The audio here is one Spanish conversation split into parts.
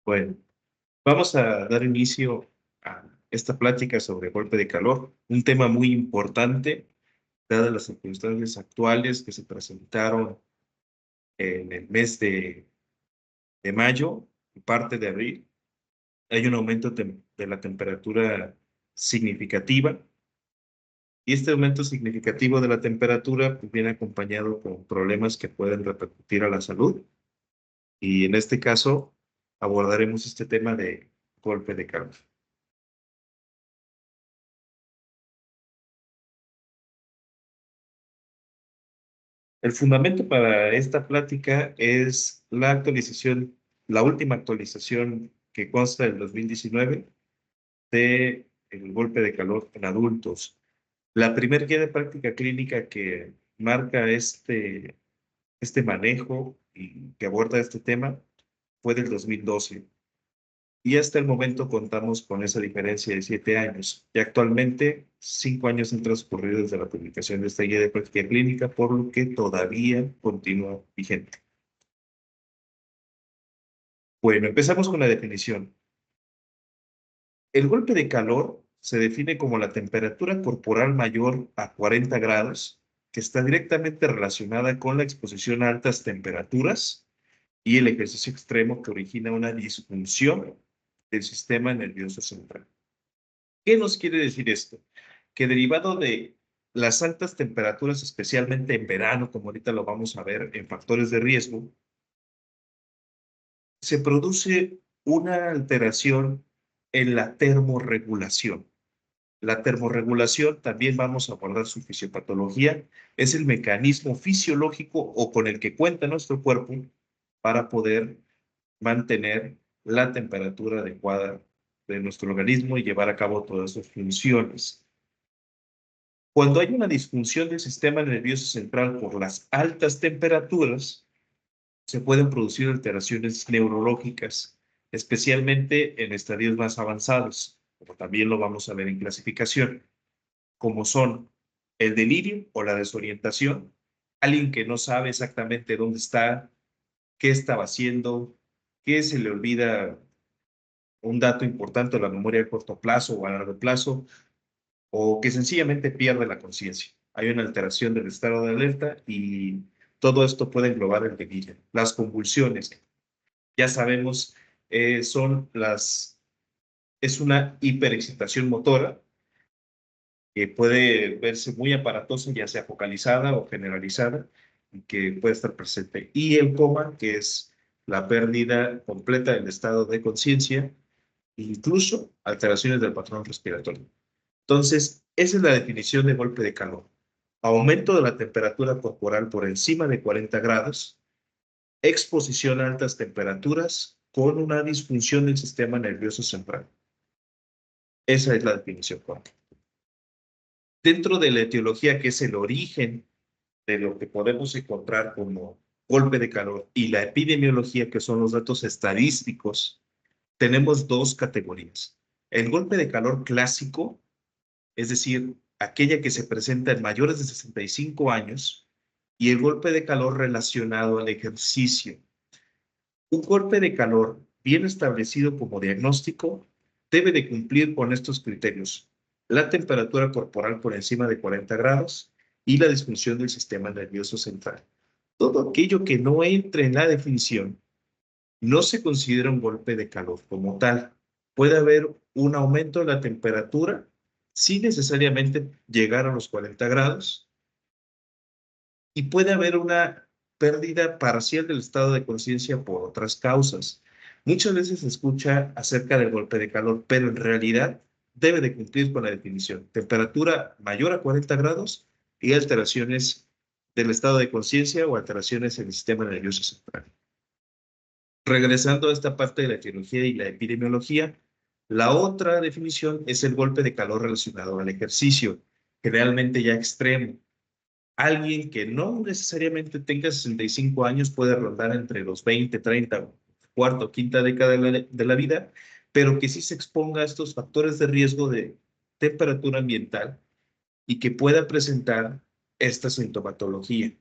Bueno, vamos a dar inicio a esta plática sobre golpe de calor, un tema muy importante, dadas las circunstancias actuales que se presentaron en el mes de mayo y parte de abril. Hay un aumento de la temperatura significativa y este aumento significativo de la temperatura pues, viene acompañado con problemas que pueden repercutir a la salud y en este caso abordaremos este tema de golpe de calor. El fundamento para esta plática es la actualización, la última actualización que consta del 2019 de el golpe de calor en adultos. La primera guía de práctica clínica que marca este manejo y que aborda este tema fue del 2012. Y hasta el momento contamos con esa diferencia de 7 años. Y actualmente, 5 años han transcurrido desde la publicación de esta guía de práctica clínica, por lo que todavía continúa vigente. Bueno, empezamos con la definición. El golpe de calor se define como la temperatura corporal mayor a 40 grados, que está directamente relacionada con la exposición a altas temperaturas y el ejercicio extremo que origina una disfunción del sistema nervioso central. ¿Qué nos quiere decir esto? Que derivado de las altas temperaturas, especialmente en verano, como ahorita lo vamos a ver en factores de riesgo, se produce una alteración en la termorregulación. La termorregulación, también vamos a abordar su fisiopatología, es el mecanismo fisiológico o con el que cuenta nuestro cuerpo para poder mantener la temperatura adecuada de nuestro organismo y llevar a cabo todas sus funciones. Cuando hay una disfunción del sistema nervioso central por las altas temperaturas, se pueden producir alteraciones neurológicas, especialmente en estadios más avanzados, como también lo vamos a ver en clasificación, como son el delirio o la desorientación, alguien que no sabe exactamente dónde está, qué estaba haciendo, que se le olvida un dato importante de la memoria a corto plazo o a largo plazo, o que sencillamente pierde la conciencia. Hay una alteración del estado de alerta y todo esto puede englobar el delirio. Las convulsiones, ya sabemos, es una hiperexcitación motora que puede verse muy aparatosa, ya sea focalizada o generalizada, y que puede estar presente. Y el coma, que es la pérdida completa del estado de conciencia, incluso alteraciones del patrón respiratorio. Entonces, esa es la definición de golpe de calor. Aumento de la temperatura corporal por encima de 40 grados, exposición a altas temperaturas con una disfunción del sistema nervioso central. Esa es la definición correcta. Dentro de la etiología, que es el origen de lo que podemos encontrar como golpe de calor, y la epidemiología, que son los datos estadísticos, tenemos dos categorías. El golpe de calor clásico, es decir, aquella que se presenta en mayores de 65 años, y el golpe de calor relacionado al ejercicio. Un golpe de calor bien establecido como diagnóstico debe de cumplir con estos criterios: la temperatura corporal por encima de 40 grados y la disfunción del sistema nervioso central. Todo aquello que no entre en la definición no se considera un golpe de calor como tal. Puede haber un aumento de la temperatura sin necesariamente llegar a los 40 grados y puede haber una pérdida parcial del estado de conciencia por otras causas. Muchas veces se escucha acerca del golpe de calor, pero en realidad debe de cumplir con la definición: temperatura mayor a 40 grados y alteraciones del estado de conciencia o alteraciones en el sistema nervioso central. Regresando a esta parte de la etiología y la epidemiología, la otra definición es el golpe de calor relacionado al ejercicio, generalmente ya extremo. Alguien que no necesariamente tenga 65 años puede rondar entre los 20, 30, cuarta o quinta década de la vida, pero que sí se exponga a estos factores de riesgo de temperatura ambiental y que pueda presentar esta sintomatología.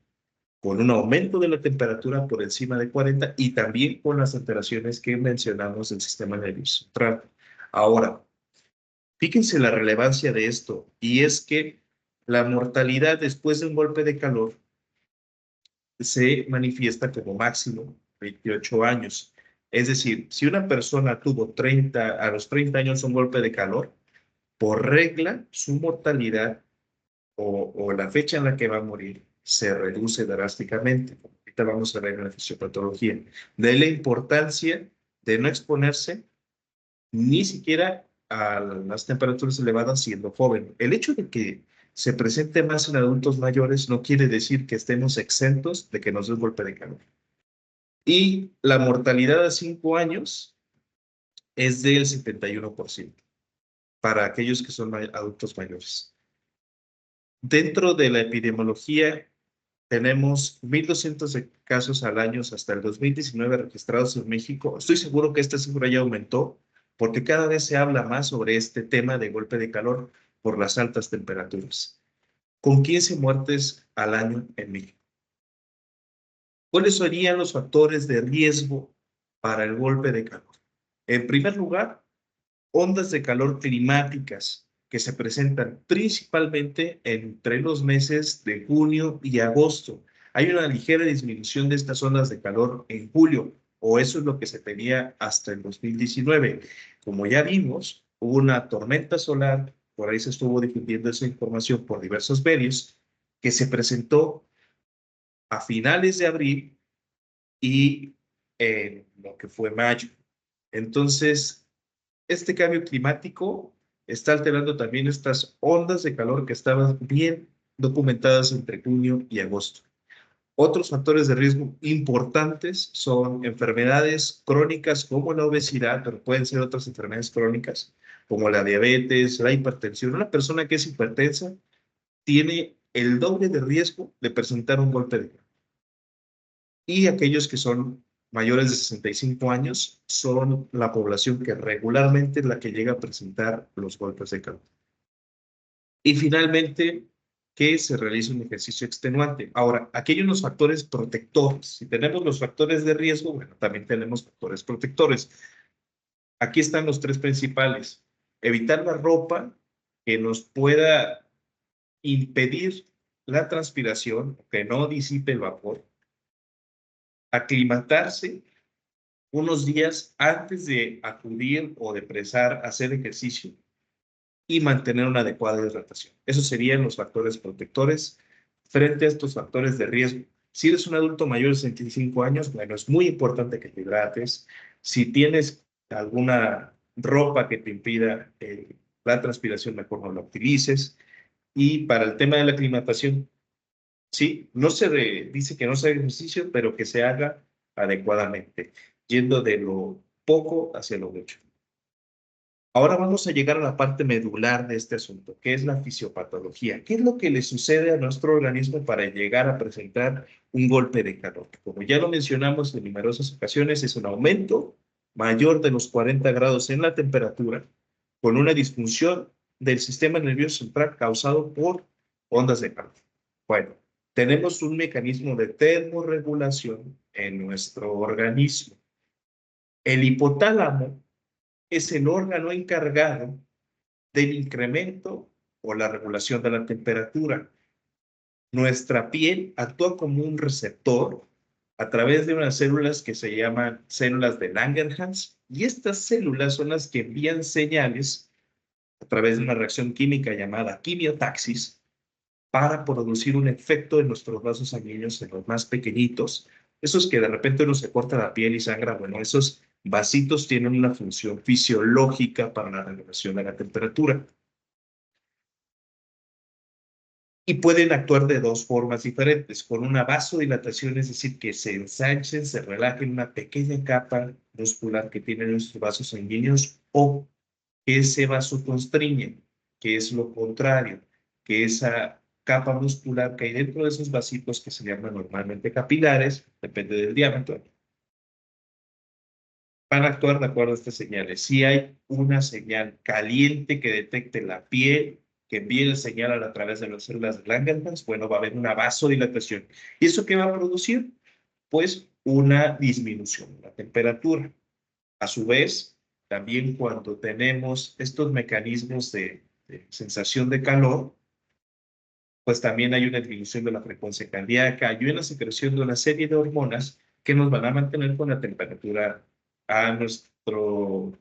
con un aumento de la temperatura por encima de 40 y también con las alteraciones que mencionamos del sistema nervioso central. Ahora, fíjense la relevancia de esto, y es que la mortalidad después de un golpe de calor se manifiesta como máximo 28 años. Es decir, si una persona tuvo 30, a los 30 años un golpe de calor, por regla, su mortalidad o la fecha en la que va a morir se reduce drásticamente. Ahorita vamos a ver en la fisiopatología. De la importancia de no exponerse ni siquiera a las temperaturas elevadas siendo joven. El hecho de que se presente más en adultos mayores no quiere decir que estemos exentos de que nos dé un golpe de calor. Y la mortalidad a 5 años es del 71% para aquellos que son adultos mayores. Dentro de la epidemiología, tenemos 1,200 casos al año hasta el 2019 registrados en México. Estoy seguro que esta cifra ya aumentó porque cada vez se habla más sobre este tema de golpe de calor por las altas temperaturas. Con 15 muertes al año en México. ¿Cuáles serían los factores de riesgo para el golpe de calor? En primer lugar, ondas de calor climáticas que se presentan principalmente entre los meses de junio y agosto. Hay una ligera disminución de estas ondas de calor en julio, o eso es lo que se tenía hasta el 2019. Como ya vimos, hubo una tormenta solar, por ahí se estuvo difundiendo esa información por diversos medios, que se presentó a finales de abril y en lo que fue mayo. Entonces, este cambio climático está alterando también estas ondas de calor que estaban bien documentadas entre junio y agosto. Otros factores de riesgo importantes son enfermedades crónicas como la obesidad, pero pueden ser otras enfermedades crónicas como la diabetes, la hipertensión. Una persona que es hipertensa tiene el doble de riesgo de presentar un golpe de calor. Y aquellos que son mayores de 65 años son la población que regularmente es la que llega a presentar los golpes de calor. Y finalmente, que se realice un ejercicio extenuante. Ahora, aquí hay unos factores protectores. Si tenemos los factores de riesgo, bueno, también tenemos factores protectores. Aquí están los tres principales. Evitar la ropa que nos pueda impedir la transpiración, que no disipe el vapor. Aclimatarse unos días antes de acudir o de empezar a hacer ejercicio y mantener una adecuada hidratación. Esos serían los factores protectores frente a estos factores de riesgo. Si eres un adulto mayor de 65 años, bueno, es muy importante que te hidrates. Si tienes alguna ropa que te impida la transpiración, mejor no la utilices. Y para el tema de la aclimatación, sí, no se dice que no se haga ejercicio, pero que se haga adecuadamente, yendo de lo poco hacia lo mucho. Ahora vamos a llegar a la parte medular de este asunto, que es la fisiopatología. ¿Qué es lo que le sucede a nuestro organismo para llegar a presentar un golpe de calor? Como ya lo mencionamos en numerosas ocasiones, es un aumento mayor de los 40 grados en la temperatura, con una disfunción del sistema nervioso central causado por ondas de calor. Bueno, tenemos un mecanismo de termorregulación en nuestro organismo. El hipotálamo es el órgano encargado del incremento o la regulación de la temperatura. Nuestra piel actúa como un receptor a través de unas células que se llaman células de Langerhans, y estas células son las que envían señales a través de una reacción química llamada quimiotaxis para producir un efecto en nuestros vasos sanguíneos, en los más pequeñitos, esos que de repente uno se corta la piel y sangra. Bueno, esos vasitos tienen una función fisiológica para la regulación de la temperatura. Y pueden actuar de dos formas diferentes, con una vasodilatación, es decir, que se ensanchen, se relajen una pequeña capa muscular que tienen nuestros vasos sanguíneos, o que se vasoconstriñen, que es lo contrario, que esa capa muscular que hay dentro de esos vasitos, que se llaman normalmente capilares, depende del diámetro, van a actuar de acuerdo a estas señales. Si hay una señal caliente que detecte la piel que envíe el señal a través de las células de Langerhans, bueno, va a haber una vasodilatación. ¿Y eso qué va a producir? Pues una disminución de la temperatura. A su vez, también cuando tenemos estos mecanismos de sensación de calor, pues también hay una disminución de la frecuencia cardíaca, hay una secreción de una serie de hormonas que nos van a mantener con la temperatura a nuestro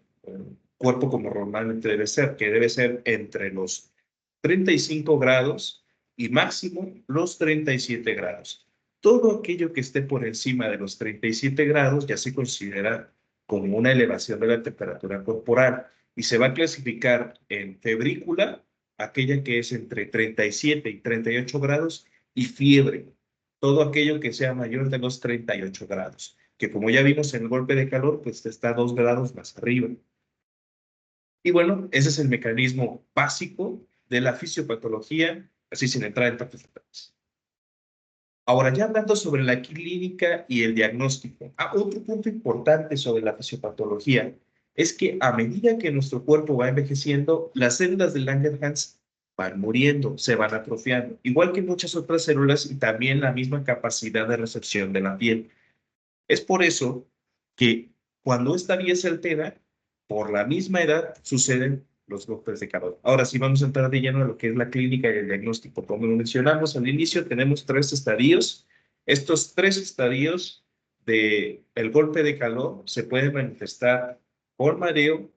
cuerpo como normalmente debe ser, que debe ser entre los 35 grados y máximo los 37 grados. Todo aquello que esté por encima de los 37 grados ya se considera como una elevación de la temperatura corporal y se va a clasificar en febrícula, aquella que es entre 37 y 38 grados, y fiebre, todo aquello que sea mayor de los 38 grados, que como ya vimos en el golpe de calor, pues está 2 grados más arriba. Y bueno, ese es el mecanismo básico de la fisiopatología, así sin entrar en tantos detalles. Ahora, ya hablando sobre la clínica y el diagnóstico, otro punto importante sobre la fisiopatología es que a medida que nuestro cuerpo va envejeciendo, las células de Langerhans van muriendo, se van atrofiando, igual que muchas otras células y también la misma capacidad de recepción de la piel. Es por eso que cuando esta vía se altera, por la misma edad suceden los golpes de calor. Ahora sí vamos a entrar de lleno a lo que es la clínica y el diagnóstico. Como lo mencionamos al inicio, tenemos 3 estadios. Estos 3 estadios del golpe de calor se pueden manifestar por mareo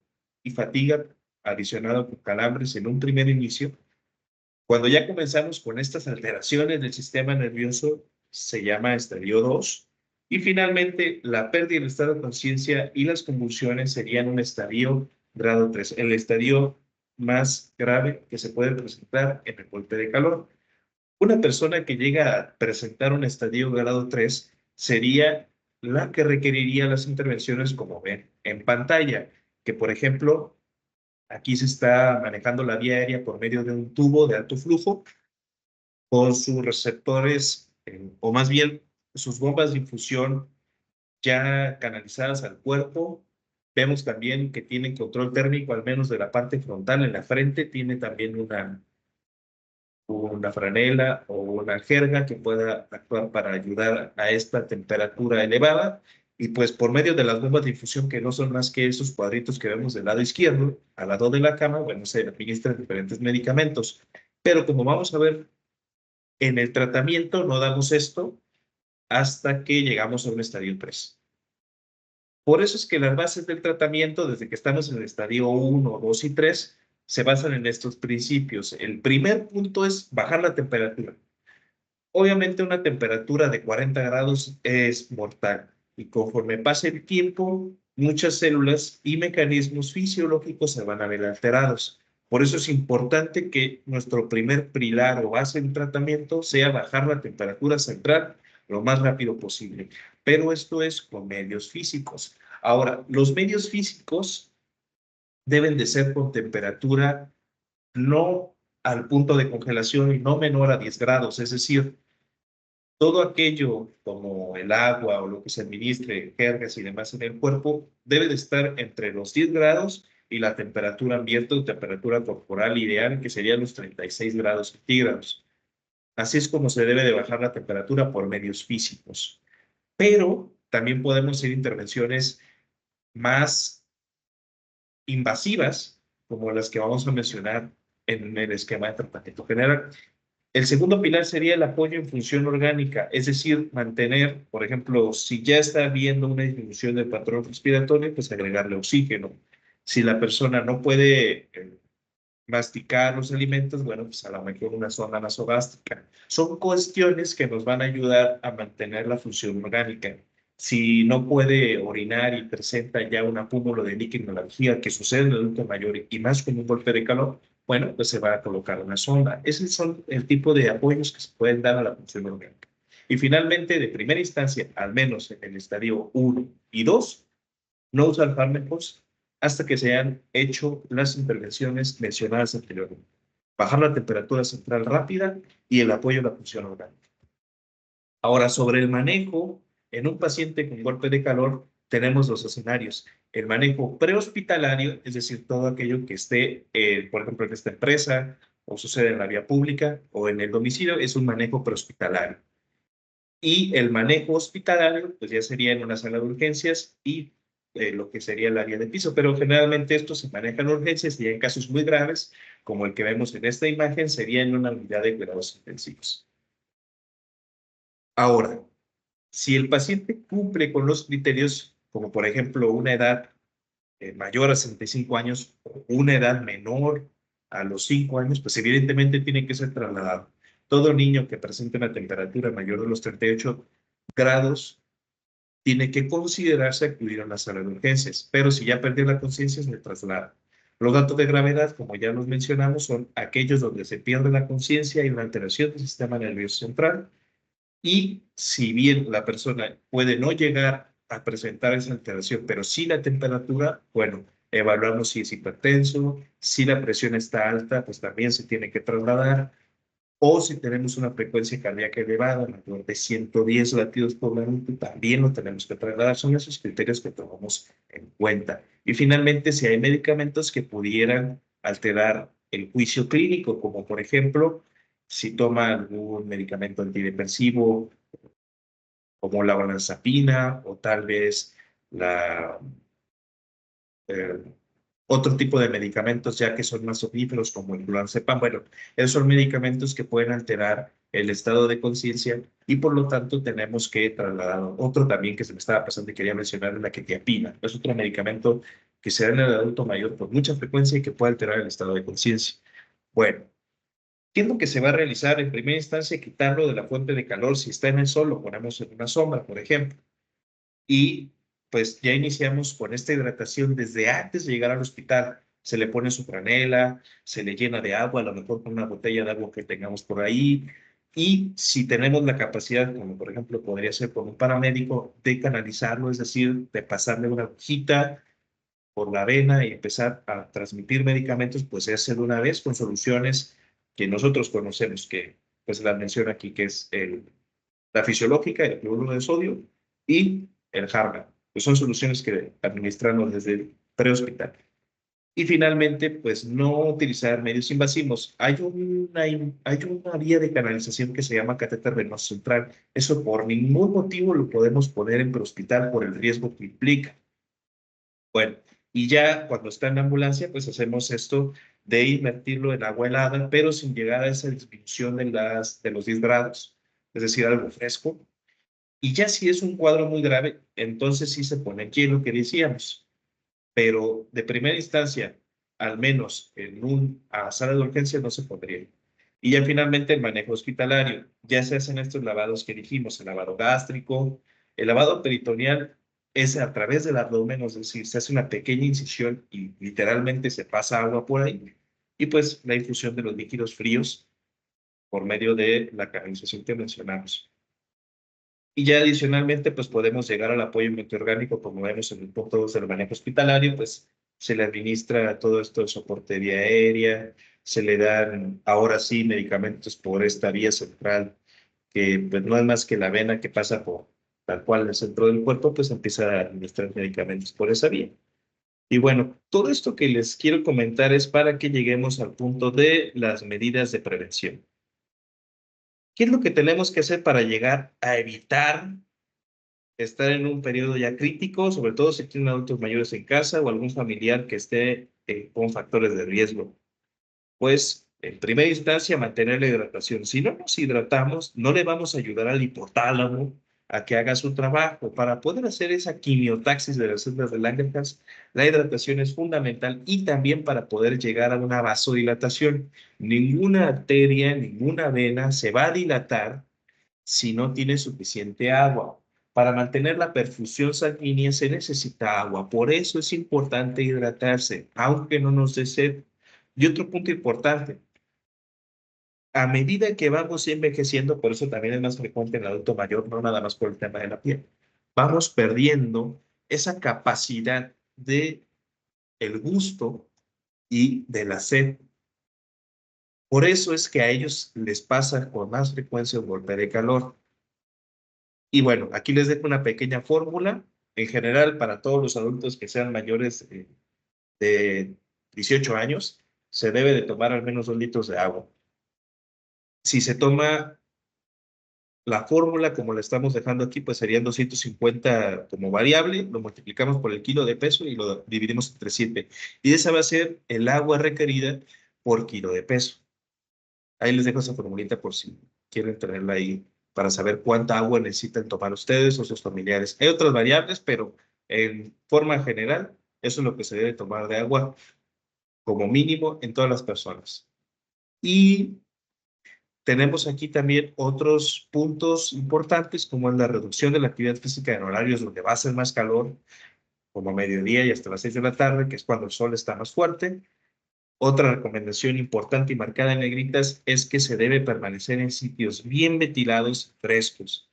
y fatiga adicionado con calambres en un primer inicio. Cuando ya comenzamos con estas alteraciones del sistema nervioso, se llama estadio 2. Y finalmente, la pérdida del estado de conciencia y las convulsiones serían un estadio grado 3, el estadio más grave que se puede presentar en el golpe de calor. Una persona que llega a presentar un estadio grado 3 sería la que requeriría las intervenciones como ven en pantalla, que por ejemplo, aquí se está manejando la vía aérea por medio de un tubo de alto flujo con sus receptores, o más bien sus bombas de infusión ya canalizadas al cuerpo. Vemos también que tiene control térmico, al menos de la parte frontal en la frente, tiene también una franela o una jerga que pueda actuar para ayudar a esta temperatura elevada. Y pues por medio de las bombas de infusión, que no son más que esos cuadritos que vemos del lado izquierdo, al lado de la cama, bueno, se administran diferentes medicamentos. Pero como vamos a ver en el tratamiento, no damos esto hasta que llegamos a un estadio 3. Por eso es que las bases del tratamiento, desde que estamos en el estadio 1, 2 y 3, se basan en estos principios. El primer punto es bajar la temperatura. Obviamente una temperatura de 40 grados es mortal y conforme pase el tiempo, muchas células y mecanismos fisiológicos se van a ver alterados. Por eso es importante que nuestro primer pilar o base de tratamiento sea bajar la temperatura central lo más rápido posible. Pero esto es con medios físicos. Ahora, los medios físicos deben de ser con temperatura no al punto de congelación y no menor a 10 grados, es decir, todo aquello como el agua o lo que se administre, jergas y demás en el cuerpo, debe de estar entre los 10 grados y la temperatura ambiente o temperatura corporal ideal, que serían los 36 grados centígrados. Así es como se debe de bajar la temperatura por medios físicos. Pero también podemos hacer intervenciones más invasivas, como las que vamos a mencionar en el esquema de tratamiento general. El segundo pilar sería el apoyo en función orgánica, es decir, mantener, por ejemplo, si ya está habiendo una disminución del patrón respiratorio, pues agregarle oxígeno. Si la persona no puede masticar los alimentos, bueno, pues a lo mejor una sonda nasogástrica. Son cuestiones que nos van a ayudar a mantener la función orgánica. Si no puede orinar y presenta ya un acúmulo de líquido en la vejiga que sucede en el adulto mayor y más con un golpe de calor, bueno, pues se va a colocar una sonda. Esos son el tipo de apoyos que se pueden dar a la función orgánica. Y finalmente, de primera instancia, al menos en el estadio 1 y 2, no usar fármacos hasta que se hayan hecho las intervenciones mencionadas anteriormente. Bajar la temperatura central rápida y el apoyo a la función orgánica. Ahora, sobre el manejo en un paciente con golpe de calor, tenemos los escenarios. El manejo prehospitalario, es decir, todo aquello que esté, por ejemplo, en esta empresa o sucede en la vía pública o en el domicilio, es un manejo prehospitalario. Y el manejo hospitalario, pues ya sería en una sala de urgencias y lo que sería el área de piso, pero generalmente esto se maneja en urgencias y en casos muy graves, como el que vemos en esta imagen, sería en una unidad de cuidados intensivos. Ahora, si el paciente cumple con los criterios, como por ejemplo una edad mayor a 65 años o una edad menor a los 5 años, pues evidentemente tiene que ser trasladado. Todo niño que presente una temperatura mayor de los 38 grados tiene que considerarse acudir a la sala de urgencias, pero si ya perdió la conciencia, se le traslada. Los datos de gravedad, como ya los mencionamos, son aquellos donde se pierde la conciencia y una alteración del sistema nervioso central. Y si bien la persona puede no llegar a presentar esa alteración, pero sí la temperatura, bueno, evaluamos si es hipertenso, si la presión está alta, pues también se tiene que trasladar, o si tenemos una frecuencia cardíaca elevada, mayor de 110 latidos por minuto, también lo tenemos que trasladar. Son esos criterios que tomamos en cuenta. Y finalmente, si hay medicamentos que pudieran alterar el juicio clínico, como por ejemplo, si toma algún medicamento antidepresivo, como la olanzapina o tal vez la, eh, otro tipo de medicamentos ya que son más omníferos como el clonazepam. Bueno, esos son medicamentos que pueden alterar el estado de conciencia y por lo tanto tenemos que trasladar otro también que se me estaba pasando y quería mencionar, la quetiapina. Es otro medicamento que se da en el adulto mayor con mucha frecuencia y que puede alterar el estado de conciencia. Bueno, ¿qué es lo que se va a realizar? En primera instancia, quitarlo de la fuente de calor. Si está en el sol, lo ponemos en una sombra, por ejemplo. Y pues ya iniciamos con esta hidratación desde antes de llegar al hospital. Se le pone su franela, se le llena de agua, a lo mejor con una botella de agua que tengamos por ahí. Y si tenemos la capacidad, como por ejemplo podría ser con un paramédico, de canalizarlo, es decir, de pasarle una hojita por la vena y empezar a transmitir medicamentos, pues se hace de una vez con soluciones que nosotros conocemos, que pues la menciona aquí, que es la fisiológica, el cloruro de sodio y el Harman, pues son soluciones que administramos desde el prehospital. Y finalmente, pues no utilizar medios invasivos. Hay una vía de canalización que se llama catéter venoso central. Eso por ningún motivo lo podemos poner en prehospital por el riesgo que implica. Bueno, y ya cuando está en la ambulancia, pues hacemos esto de invertirlo en agua helada, pero sin llegar a esa disminución de los 10 grados, es decir, algo fresco. Y ya si es un cuadro muy grave, entonces sí se pone hielo, que decíamos. Pero de primera instancia, al menos en a sala de urgencia no se pondría. Y ya finalmente el manejo hospitalario. Ya se hacen estos lavados que dijimos, el lavado gástrico, el lavado peritoneal es a través del abdomen, es decir, se hace una pequeña incisión y literalmente se pasa agua por ahí. Y pues la infusión de los líquidos fríos por medio de la canalización que mencionamos. Y ya adicionalmente, pues podemos llegar al apoyo multiorgánico, como vemos en el punto 2 del manejo hospitalario, pues se le administra todo esto de soporte vía aérea, se le dan ahora sí medicamentos por esta vía central, que pues no es más que la vena que pasa por tal cual el centro del cuerpo, pues empieza a administrar medicamentos por esa vía. Y bueno, todo esto que les quiero comentar es para que lleguemos al punto de las medidas de prevención. ¿Qué es lo que tenemos que hacer para llegar a evitar estar en un periodo ya crítico, sobre todo si tienen adultos mayores en casa o algún familiar que esté con factores de riesgo? Pues, en primera instancia, mantener la hidratación. Si no nos hidratamos, no le vamos a ayudar al hipotálamo a que haga su trabajo. Para poder hacer esa quimiotaxis de las células de Langerhans, la hidratación es fundamental y también para poder llegar a una vasodilatación. Ninguna arteria, ninguna vena se va a dilatar si no tiene suficiente agua. Para mantener la perfusión sanguínea se necesita agua, por eso es importante hidratarse, aunque no nos dé sed. Y otro punto importante, a medida que vamos envejeciendo, por eso también es más frecuente en el adulto mayor, no nada más por el tema de la piel, vamos perdiendo esa capacidad de el gusto y de la sed. Por eso es que a ellos les pasa con más frecuencia un golpe de calor. Y bueno, aquí les dejo una pequeña fórmula. En general, para todos los adultos que sean mayores de 18 años, se debe de tomar al menos 2 litros de agua. Si se toma la fórmula como la estamos dejando aquí, pues serían 250 como variable, lo multiplicamos por el kilo de peso y lo dividimos entre 7. Y esa va a ser el agua requerida por kilo de peso. Ahí les dejo esa formulita por si quieren tenerla ahí para saber cuánta agua necesitan tomar ustedes o sus familiares. Hay otras variables, pero en forma general, eso es lo que se debe tomar de agua como mínimo en todas las personas. Y tenemos aquí también otros puntos importantes, como es la reducción de la actividad física en horarios donde va a ser más calor, como a mediodía y hasta las 6 de la tarde, que es cuando el sol está más fuerte. Otra recomendación importante y marcada en negritas es que se debe permanecer en sitios bien ventilados y frescos.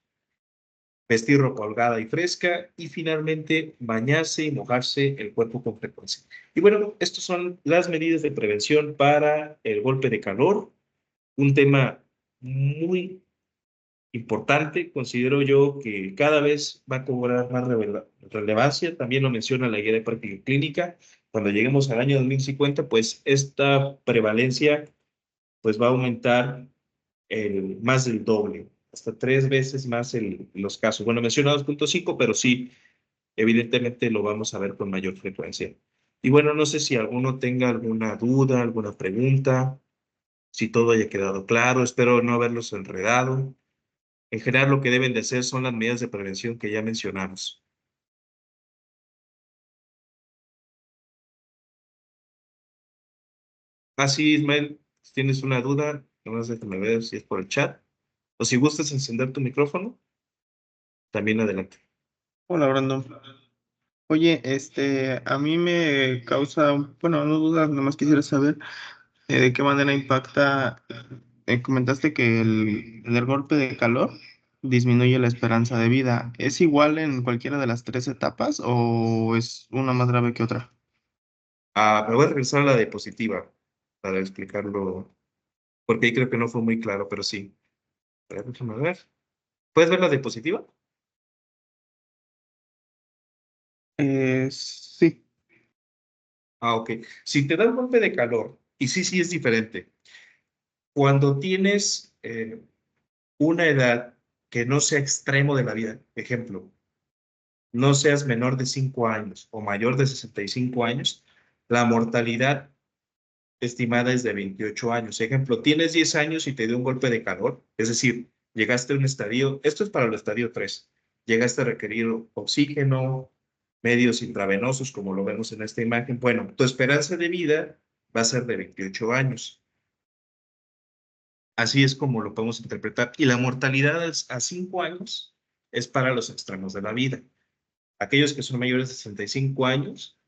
Vestir ropa holgada y fresca y finalmente bañarse y mojarse el cuerpo con frecuencia. Y bueno, estas son las medidas de prevención para el golpe de calor, un tema muy importante. Considero yo que cada vez va a cobrar más relevancia. También lo menciona la guía de práctica clínica. Cuando lleguemos al año 2050, pues esta prevalencia pues va a aumentar más del doble, hasta 3 veces más los casos. Bueno, menciona 2.5, pero sí, evidentemente lo vamos a ver con mayor frecuencia. Y bueno, no sé si alguno tenga alguna duda, alguna pregunta, si todo haya quedado claro. Espero no haberlos enredado. En general, lo que deben de hacer son las medidas de prevención que ya mencionamos. Así, Ismael, si tienes una duda, nomás déjame ver si es por el chat. O si gustas encender tu micrófono, también adelante. Hola, Brandon. Oye, a mí me causa, bueno, no dudas, nomás quisiera saber de qué manera impacta. Comentaste que el golpe de calor disminuye la esperanza de vida. ¿Es igual en cualquiera de las tres etapas o es una más grave que otra? Me voy a regresar a la diapositiva para explicarlo, porque ahí creo que no fue muy claro, pero sí. A ver, déjame ver. ¿Puedes ver la diapositiva? Sí. Ok. Si te da un golpe de calor, y sí, sí es diferente. Cuando tienes una edad que no sea extremo de la vida, ejemplo, no seas menor de 5 años o mayor de 65 años, la mortalidad estimada es de 28 años. Ejemplo, tienes 10 años y te dio un golpe de calor, es decir, llegaste a un estadio, esto es para el estadio 3, llegaste a requerir oxígeno, medios intravenosos, como lo vemos en esta imagen. Bueno, tu esperanza de vida va a ser de 28 años. Así es como lo podemos interpretar. Y la mortalidad a 5 años es para los extremos de la vida. Aquellos que son mayores de 65 años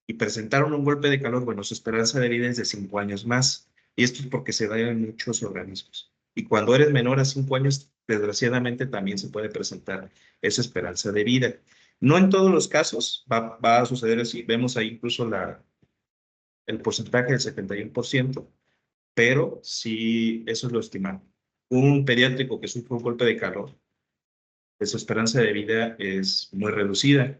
y presentaron un golpe de calor, bueno, su esperanza de vida es de 5 años más. Y esto es porque se da en muchos organismos. Y cuando eres menor a 5 años, desgraciadamente también se puede presentar esa esperanza de vida. No en todos los casos va a suceder así. Vemos ahí incluso el porcentaje del 71%, pero sí, eso es lo estimado. Un pediátrico que sufre un golpe de calor, su esperanza de vida es muy reducida.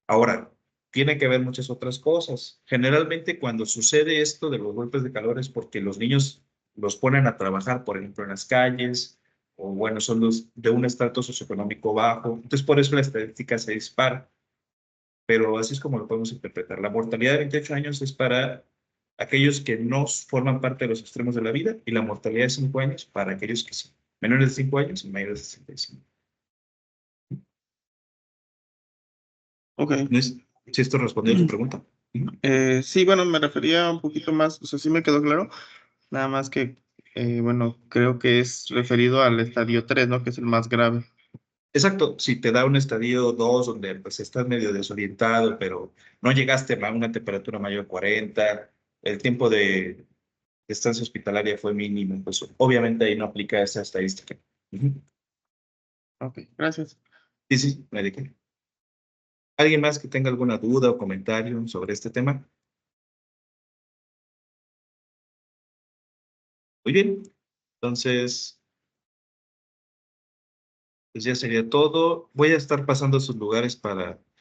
Ahora, tiene que ver muchas otras cosas. Generalmente cuando sucede esto de los golpes de calor es porque los niños los ponen a trabajar, por ejemplo, en las calles, o bueno, son los de un estrato socioeconómico bajo. Entonces, por eso la estadística se dispara. Pero así es como lo podemos interpretar. La mortalidad de 28 años es para aquellos que no forman parte de los extremos de la vida y la mortalidad de 5 años para aquellos que sí. Menores de 5 años y mayores de 65. Ok. ¿No es, si esto respondió a tu pregunta? Ujú. Sí, bueno, me refería un poquito más, o sea, sí me quedó claro, nada más que, bueno, creo que es referido al estadio 3, ¿no? Que es el más grave. Exacto, si te da un estadio 2 donde pues estás medio desorientado, pero no llegaste a una temperatura mayor de 40, el tiempo de estancia hospitalaria fue mínimo, pues obviamente ahí no aplica esa estadística. Ujú. Ok, gracias. Sí, sí, me dediqué. ¿Alguien más que tenga alguna duda o comentario sobre este tema? Muy bien, entonces, pues ya sería todo. Voy a estar pasando a sus lugares para